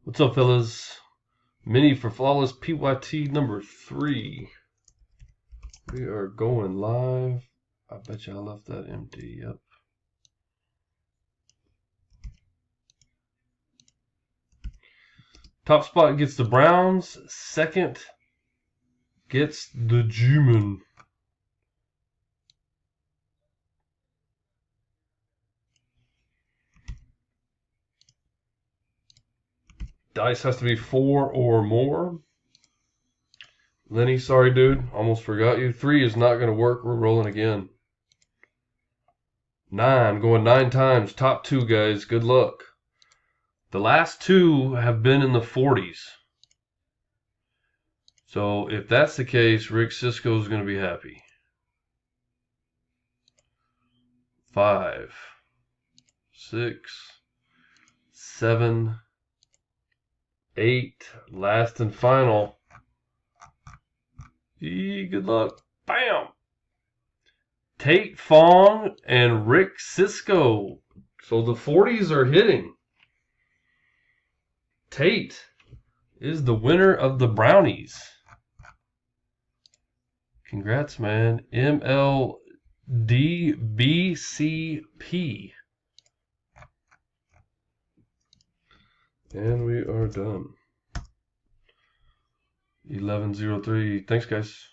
What's up, fellas? Mini for Flawless PYT number 3. We are going live. I bet you I left that empty. Yep. Top spot gets the Browns. Second gets the G-Men. Dice has to be 4 or more. Lenny, sorry dude, almost forgot you. 3 is not going to work. We're rolling again. 9, going 9 times. Top 2, guys. Good luck. The last 2 have been in the 40s. So if that's the case, Rick Cisco is going to be happy. 5, 6, 7, 8, last and final. Good luck. Bam! Tate Fong and Rick Cisco. So the 40s are hitting. Tate is the winner of the Brownies. Congrats, man. MLDBCP. And we are done. 1103. Thanks, guys.